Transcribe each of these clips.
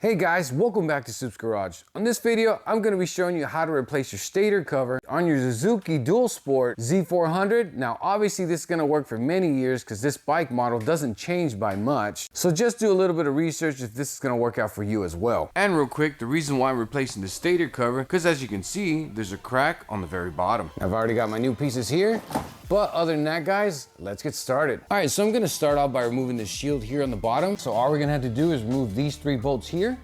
Hey guys, welcome back to SUP'S Garage. On this video, I'm going to be showing you how to replace your stator cover on your Suzuki DRZ400. Now, obviously this is going to work for many years because this bike model doesn't change by much. So just do a little bit of research if this is going to work out for you as well. And real quick, the reason why I'm replacing the stator cover, because as you can see, there's a crack on the very bottom. I've already got my new pieces here. But other than that, guys, let's get started. All right, so I'm gonna start off by removing the shield here on the bottom. So all we're gonna have to do is remove these 3 bolts here.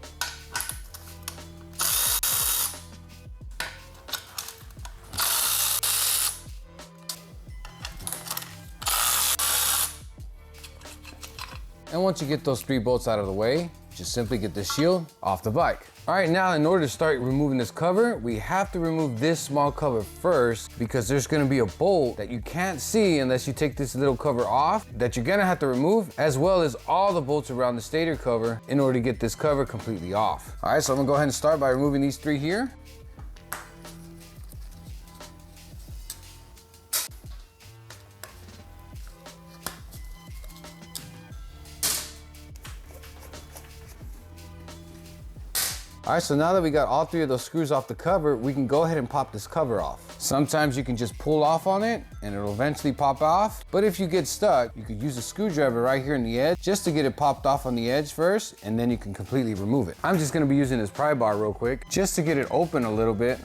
And once you get those 3 bolts out of the way, just simply get the shield off the bike. All right, now in order to start removing this cover, we have to remove this small cover first because there's gonna be a bolt that you can't see unless you take this little cover off that you're gonna have to remove, as well as all the bolts around the stator cover in order to get this cover completely off. All right, so I'm gonna go ahead and start by removing these 3 here. All right, so now that we got all 3 of those screws off the cover, we can go ahead and pop this cover off. Sometimes you can just pull off on it and it'll eventually pop off. But if you get stuck, you could use a screwdriver right here in the edge just to get it popped off on the edge first, and then you can completely remove it. I'm just gonna be using this pry bar real quick just to get it open a little bit.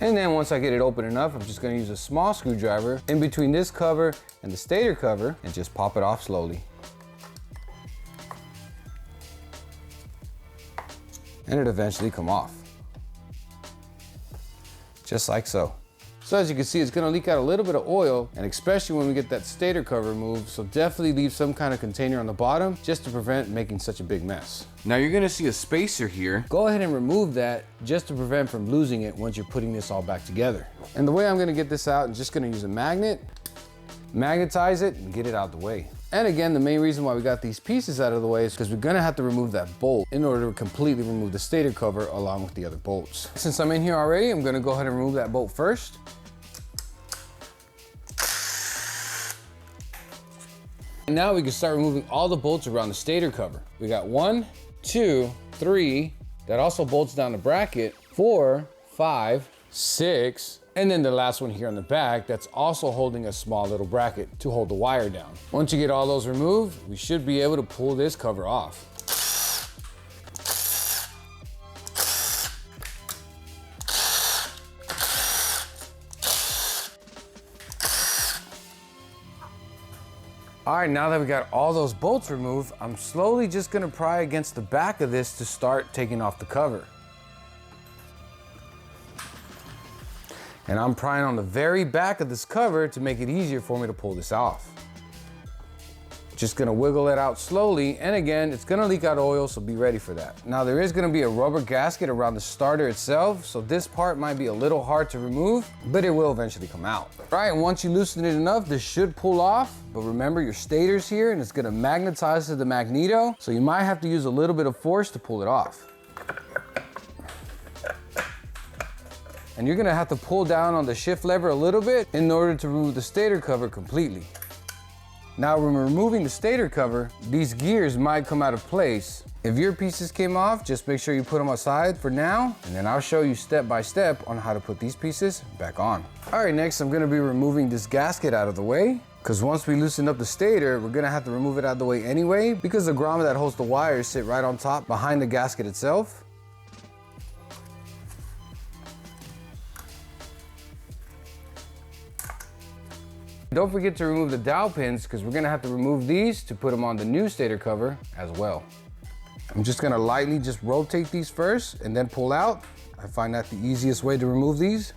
And then once I get it open enough, I'm just gonna use a small screwdriver in between this cover and the stator cover and just pop it off slowly. And it eventually come off. Just like so. So as you can see, it's gonna leak out a little bit of oil, and especially when we get that stator cover removed, so definitely leave some kind of container on the bottom just to prevent making such a big mess. Now you're gonna see a spacer here. Go ahead and remove that just to prevent from losing it once you're putting this all back together. And the way I'm gonna get this out, I'm just gonna use a magnet, magnetize it, and get it out the way. And again, the main reason why we got these pieces out of the way is because we're gonna have to remove that bolt in order to completely remove the stator cover along with the other bolts. Since I'm in here already, I'm gonna go ahead and remove that bolt first. And now we can start removing all the bolts around the stator cover. We got 1, 2, 3, that also bolts down the bracket, 4, 5, 6, and then the last one here on the back that's also holding a small little bracket to hold the wire down. Once you get all those removed, we should be able to pull this cover off. All right, now that we got all those bolts removed, I'm slowly just gonna pry against the back of this to start taking off the cover. And I'm prying on the very back of this cover to make it easier for me to pull this off. Just gonna wiggle it out slowly, and again, it's gonna leak out oil, so be ready for that. Now there is gonna be a rubber gasket around the starter itself, so this part might be a little hard to remove, but it will eventually come out. All right, and once you loosen it enough, this should pull off, but remember your stator's here and it's gonna magnetize to the magneto, so you might have to use a little bit of force to pull it off. And you're gonna have to pull down on the shift lever a little bit in order to remove the stator cover completely. Now when we're removing the stator cover, these gears might come out of place. If your pieces came off, just make sure you put them aside for now, and then I'll show you step by step on how to put these pieces back on. All right, next I'm gonna be removing this gasket out of the way, because once we loosen up the stator, we're gonna have to remove it out of the way anyway, because the grommet that holds the wires sit right on top behind the gasket itself. Don't forget to remove the dowel pins because we're gonna have to remove these to put them on the new stator cover as well. I'm just gonna lightly just rotate these first and then pull out. I find that the easiest way to remove these.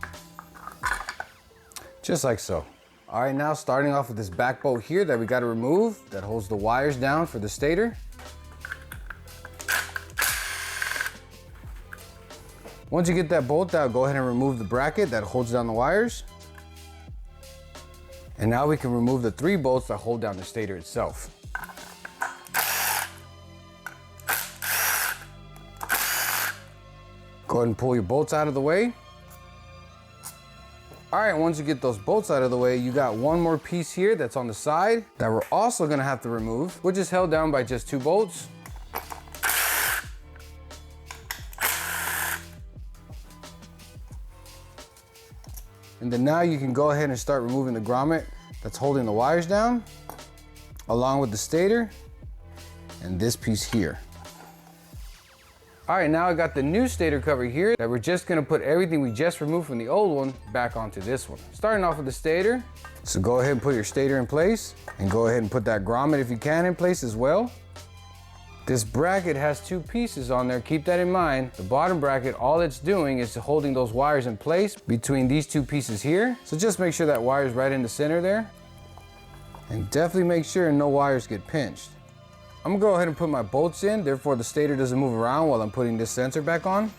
Just like so. All right, now starting off with this back bolt here that we gotta remove that holds the wires down for the stator. Once you get that bolt out, go ahead and remove the bracket that holds down the wires. And now we can remove the 3 bolts that hold down the stator itself. Go ahead and pull your bolts out of the way. All right, once you get those bolts out of the way, you got one more piece here that's on the side that we're also gonna have to remove, which is held down by just 2 bolts. And then now you can go ahead and start removing the grommet that's holding the wires down, along with the stator and this piece here. All right, now I got the new stator cover here that we're just gonna put everything we just removed from the old one back onto this one. Starting off with the stator. So go ahead and put your stator in place and go ahead and put that grommet if you can in place as well. This bracket has two pieces on there, keep that in mind. The bottom bracket, all it's doing is holding those wires in place between these two pieces here. So just make sure that wire is right in the center there. And definitely make sure no wires get pinched. I'm gonna go ahead and put my bolts in, therefore the stator doesn't move around while I'm putting this sensor back on.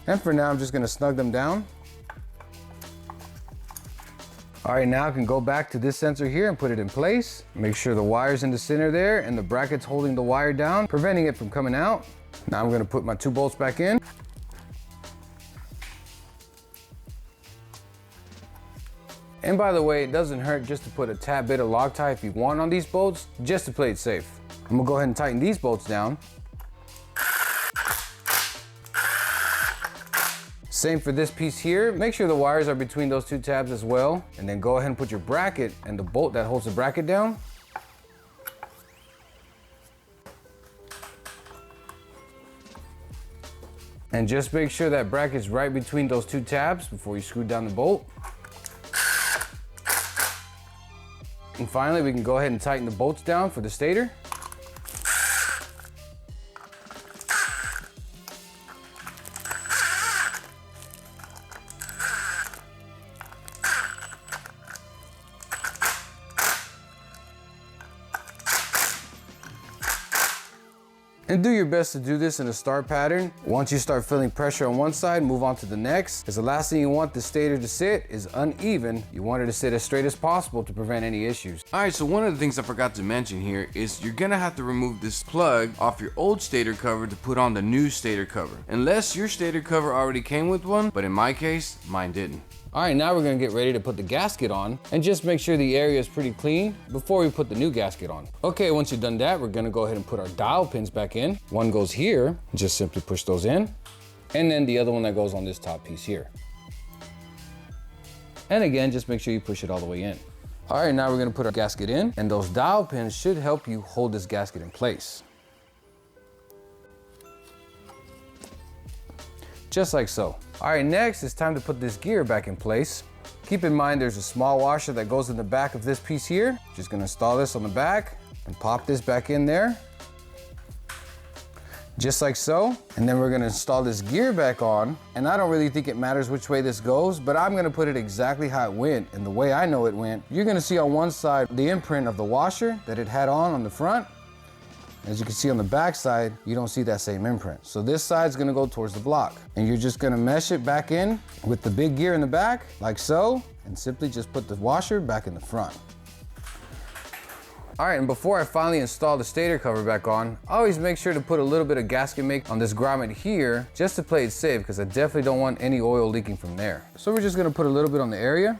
And for now, I'm just gonna snug them down. All right, now I can go back to this sensor here and put it in place. Make sure the wire's in the center there and the bracket's holding the wire down, preventing it from coming out. Now I'm gonna put my 2 bolts back in. And by the way, it doesn't hurt just to put a tad bit of Loctite if you want on these bolts, just to play it safe. I'm gonna go ahead and tighten these bolts down. Same for this piece here. Make sure the wires are between those 2 tabs as well. And then go ahead and put your bracket and the bolt that holds the bracket down. And just make sure that bracket's right between those 2 tabs before you screw down the bolt. And finally, we can go ahead and tighten the bolts down for the stator. And do your best to do this in a star pattern. Once you start feeling pressure on one side, move on to the next. Because the last thing you want the stator to sit is uneven. You want it to sit as straight as possible to prevent any issues. All right, so one of the things I forgot to mention here is you're gonna have to remove this plug off your old stator cover to put on the new stator cover. Unless your stator cover already came with one, but in my case, mine didn't. All right, now we're gonna get ready to put the gasket on and just make sure the area is pretty clean before we put the new gasket on. Okay, once you've done that, we're gonna go ahead and put our dowel pins back in. One goes here, just simply push those in. And then the other one that goes on this top piece here. And again, just make sure you push it all the way in. All right, now we're gonna put our gasket in, and those dowel pins should help you hold this gasket in place. Just like so. All right, next it's time to put this gear back in place. Keep in mind there's a small washer that goes in the back of this piece here. Just gonna install this on the back and pop this back in there. Just like so. And then we're gonna install this gear back on. And I don't really think it matters which way this goes, but I'm gonna put it exactly how it went. And the way I know it went, you're gonna see on one side the imprint of the washer that it had on the front. As you can see on the back side, you don't see that same imprint. So this side's gonna go towards the block. And you're just gonna mesh it back in with the big gear in the back, like so, and simply just put the washer back in the front. All right, and before I finally install the stator cover back on, I always make sure to put a little bit of gasket make on this grommet here, just to play it safe, because I definitely don't want any oil leaking from there. So we're just gonna put a little bit on the area.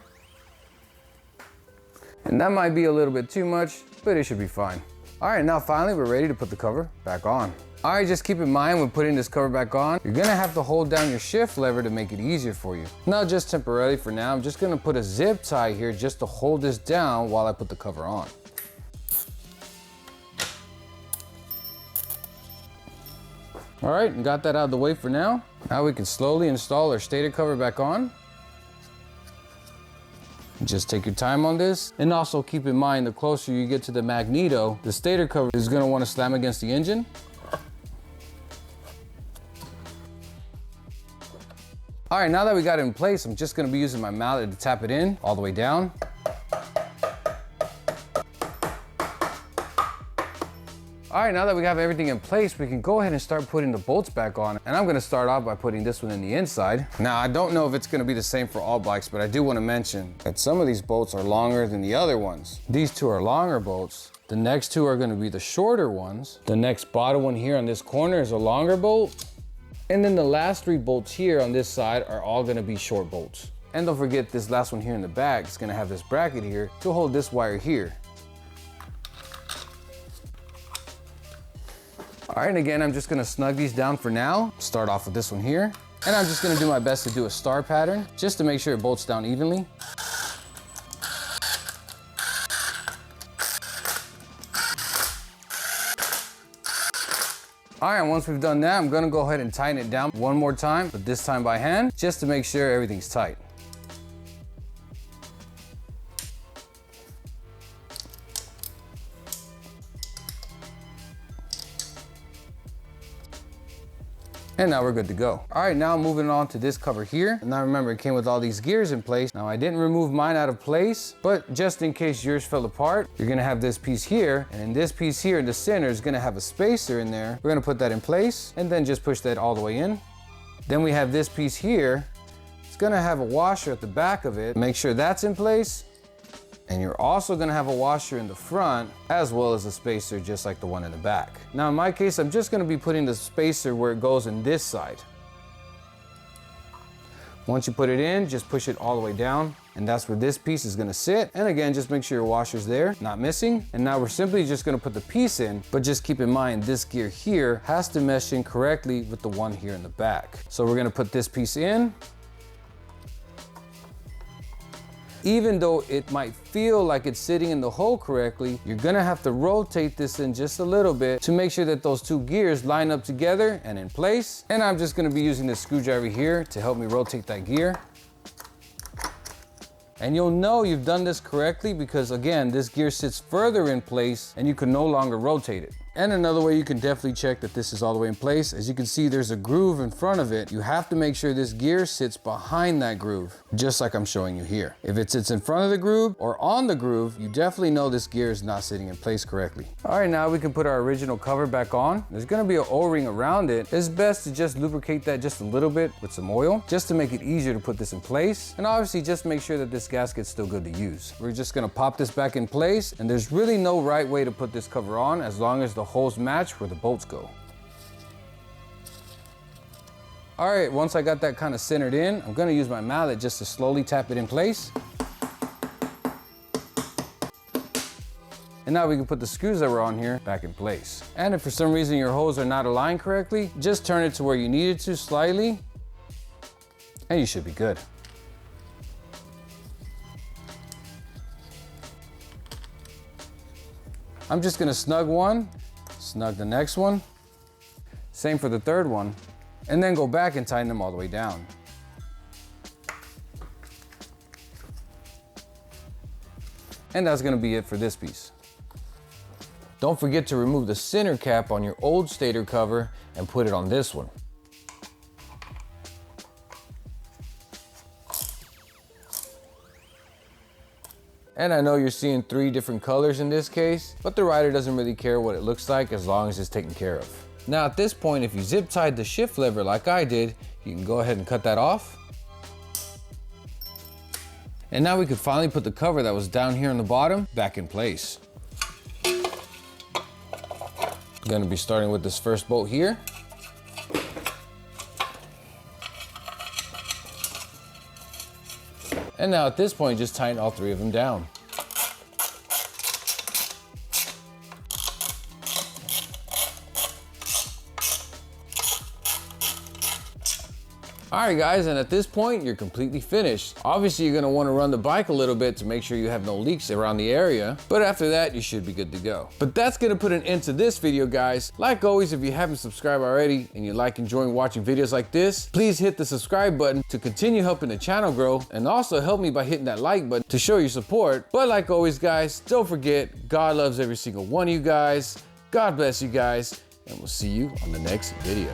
And that might be a little bit too much, but it should be fine. All right, now finally we're ready to put the cover back on. All right, just keep in mind when putting this cover back on, you're gonna have to hold down your shift lever to make it easier for you. Now, just temporarily for now, I'm just gonna put a zip tie here just to hold this down while I put the cover on. All right, and got that out of the way for now. Now we can slowly install our stator cover back on. Just take your time on this, and also keep in mind the closer you get to the magneto, the stator cover is going to want to slam against the engine. All right, now that we got it in place, I'm just going to be using my mallet to tap it in all the way down. All right, now that we have everything in place, we can go ahead and start putting the bolts back on. And I'm gonna start off by putting this one in the inside. Now, I don't know if it's gonna be the same for all bikes, but I do wanna mention that some of these bolts are longer than the other ones. These 2 are longer bolts. The next 2 are gonna be the shorter ones. The next bottom one here on this corner is a longer bolt. And then the last 3 bolts here on this side are all gonna be short bolts. And don't forget this last one here in the back is gonna have this bracket here to hold this wire here. All right, and again, I'm just gonna snug these down for now. Start off with this one here. And I'm just gonna do my best to do a star pattern just to make sure it bolts down evenly. All right, once we've done that, I'm gonna go ahead and tighten it down one more time, but this time by hand, just to make sure everything's tight. And now we're good to go. All right, now moving on to this cover here. And now remember, it came with all these gears in place. Now I didn't remove mine out of place, but just in case yours fell apart, you're gonna have this piece here, and in this piece here in the center is gonna have a spacer in there. We're gonna put that in place and then just push that all the way in. Then we have this piece here. It's gonna have a washer at the back of it. Make sure that's in place. And you're also gonna have a washer in the front as well as a spacer just like the one in the back. Now in my case, I'm just gonna be putting the spacer where it goes in this side. Once you put it in, just push it all the way down, and that's where this piece is gonna sit. And again, just make sure your washer's there, not missing. And now we're simply just gonna put the piece in, but just keep in mind this gear here has to mesh in correctly with the one here in the back. So we're gonna put this piece in. Even though it might feel like it's sitting in the hole correctly, you're gonna have to rotate this in just a little bit to make sure that those two gears line up together and in place. And I'm just gonna be using this screwdriver here to help me rotate that gear. And you'll know you've done this correctly because again, this gear sits further in place and you can no longer rotate it. And another way you can definitely check that this is all the way in place, as you can see there's a groove in front of it. You have to make sure this gear sits behind that groove, just like I'm showing you here. If it sits in front of the groove or on the groove, you definitely know this gear is not sitting in place correctly. All right, now we can put our original cover back on. There's gonna be an O-ring around it. It's best to just lubricate that just a little bit with some oil, just to make it easier to put this in place. And obviously just make sure that this gasket's still good to use. We're just gonna pop this back in place, and there's really no right way to put this cover on as long as the holes match where the bolts go. All right, once I got that kind of centered in, I'm gonna use my mallet just to slowly tap it in place. And now we can put the screws that were on here back in place. And if for some reason your holes are not aligned correctly, just turn it to where you need it to slightly, and you should be good. I'm just gonna snug one, snug the next one, same for the third one, and then go back and tighten them all the way down. And that's gonna be it for this piece. Don't forget to remove the center cap on your old stator cover and put it on this one. And I know you're seeing 3 different colors in this case, but the rider doesn't really care what it looks like as long as it's taken care of. Now at this point, if you zip tied the shift lever like I did, you can go ahead and cut that off. And now we can finally put the cover that was down here on the bottom back in place. I'm gonna be starting with this first bolt here. And now at this point, just tighten all 3 of them down. All right guys, and at this point, you're completely finished. Obviously, you're gonna wanna run the bike a little bit to make sure you have no leaks around the area, but after that, you should be good to go. But that's gonna put an end to this video, guys. Like always, if you haven't subscribed already and you like enjoying watching videos like this, please hit the subscribe button to continue helping the channel grow, and also help me by hitting that like button to show your support. But like always, guys, don't forget, God loves every single one of you guys. God bless you guys, and we'll see you on the next video.